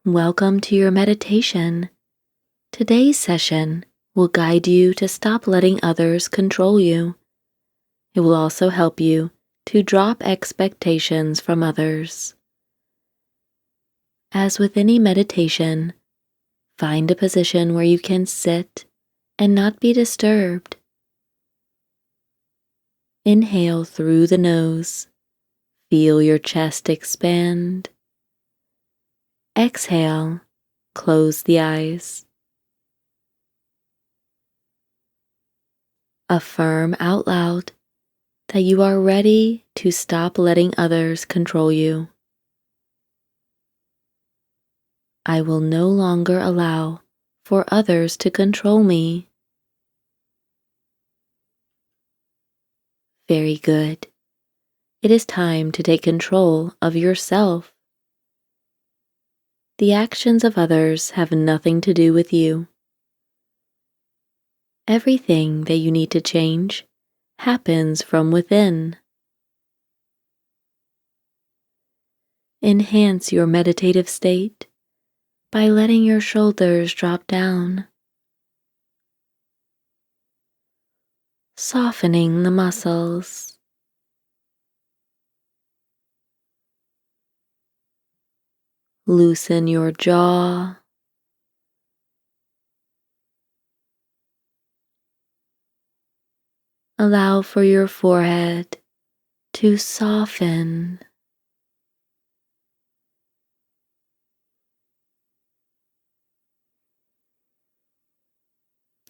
Welcome to your meditation. Today's session will guide you to stop letting others control you. It will also help you to drop expectations from others. As with any meditation, find a position where you can sit and not be disturbed. Inhale through the nose. Feel your chest expand. Exhale, close the eyes. Affirm out loud that you are ready to stop letting others control you. I will no longer allow for others to control me. Very good. It is time to take control of yourself. The actions of others have nothing to do with you. Everything that you need to change happens from within. Enhance your meditative state by letting your shoulders drop down, softening the muscles. Loosen your jaw. Allow for your forehead to soften.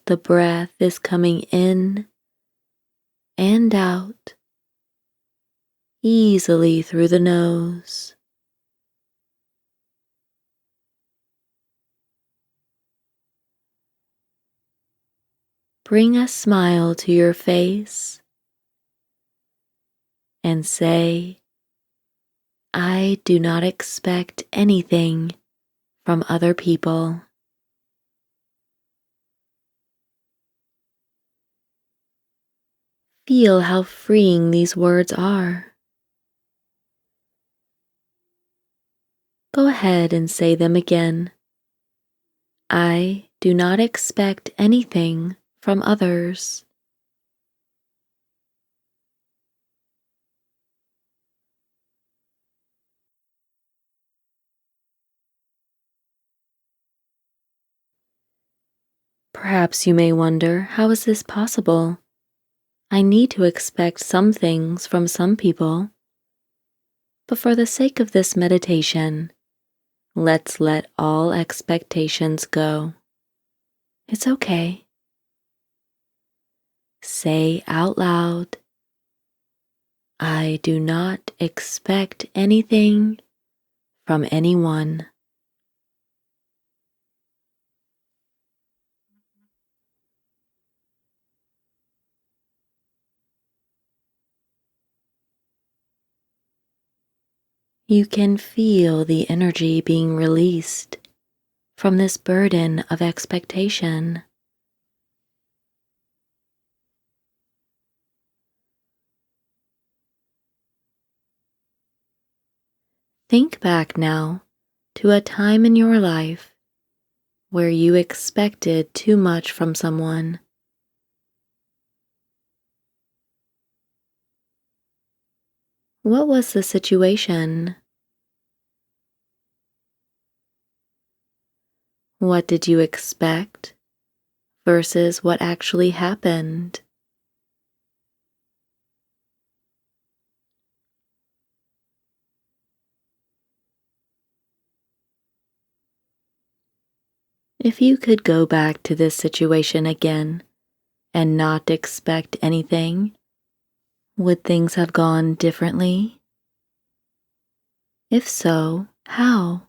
The breath is coming in and out easily through the nose. Bring a smile to your face and say, I do not expect anything from other people. Feel how freeing these words are. Go ahead and say them again. I do not expect anything from others. Perhaps you may wonder, how is this possible? I need to expect some things from some people. But for the sake of this meditation, let's let all expectations go. It's okay. Say out loud, I do not expect anything from anyone. You can feel the energy being released from this burden of expectation. Think back now to a time in your life where you expected too much from someone. What was the situation? What did you expect versus what actually happened? If you could go back to this situation again and not expect anything, would things have gone differently? If so, how?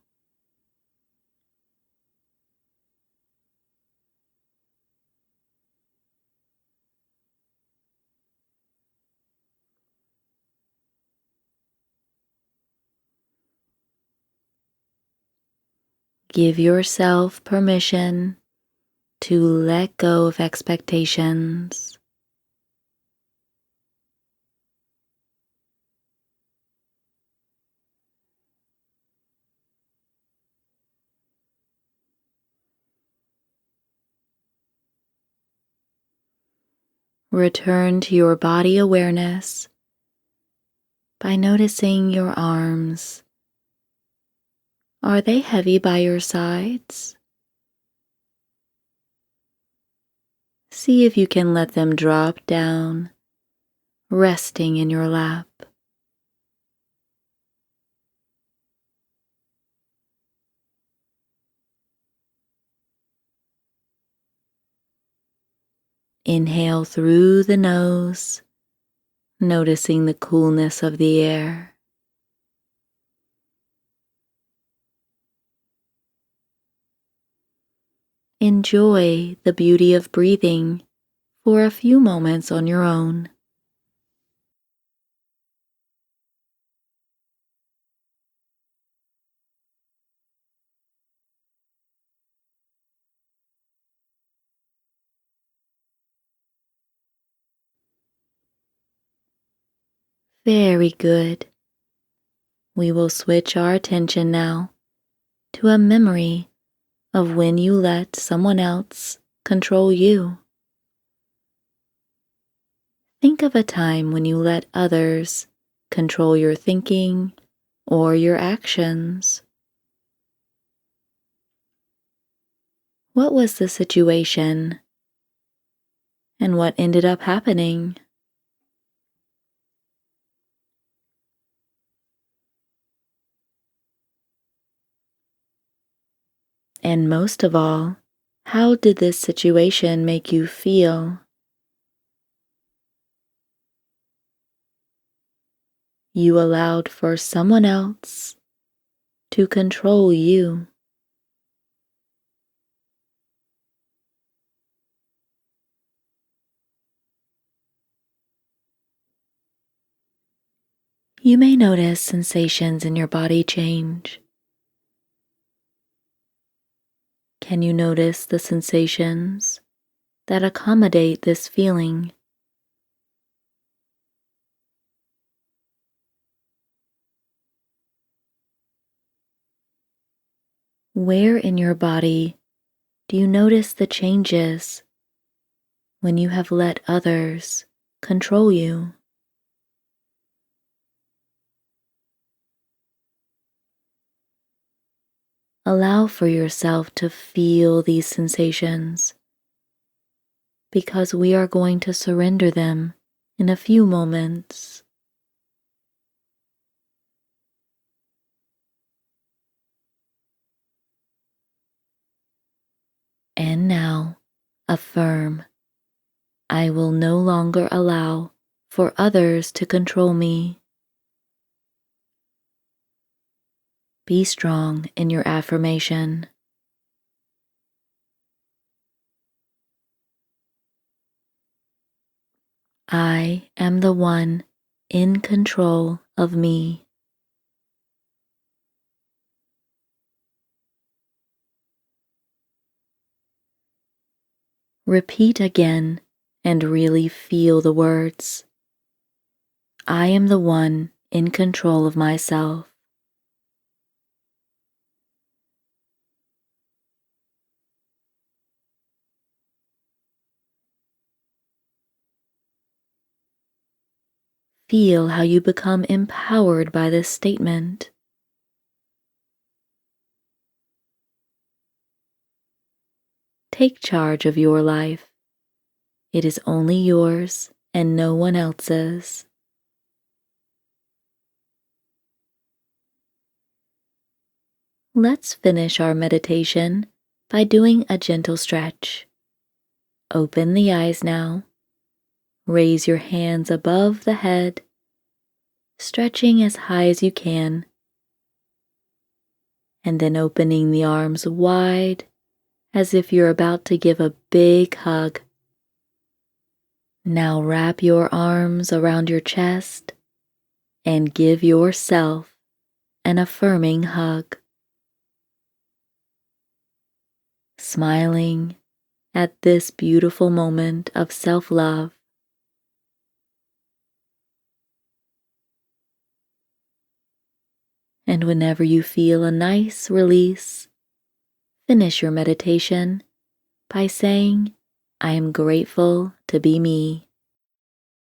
Give yourself permission to let go of expectations. Return to your body awareness by noticing your arms. Are they heavy by your sides? See if you can let them drop down, resting in your lap. Inhale through the nose, noticing the coolness of the air. Enjoy the beauty of breathing for a few moments on your own. Very good. We will switch our attention now to a memory of when you let someone else control you. Think of a time when you let others control your thinking or your actions. What was the situation and what ended up happening? And most of all, how did this situation make you feel? You allowed for someone else to control you. You may notice sensations in your body change. Can you notice the sensations that accommodate this feeling? Where in your body do you notice the changes when you have let others control you? Allow for yourself to feel these sensations, because we are going to surrender them in a few moments. And now, affirm, I will no longer allow for others to control me. Be strong in your affirmation. I am the one in control of me. Repeat again and really feel the words. I am the one in control of myself. Feel how you become empowered by this statement. Take charge of your life. It is only yours and no one else's. Let's finish our meditation by doing a gentle stretch. Open the eyes now. Raise your hands above the head, stretching as high as you can, and then opening the arms wide as if you're about to give a big hug. Now wrap your arms around your chest and give yourself an affirming hug. Smiling at this beautiful moment of self-love. And whenever you feel a nice release, finish your meditation by saying, I am grateful to be me.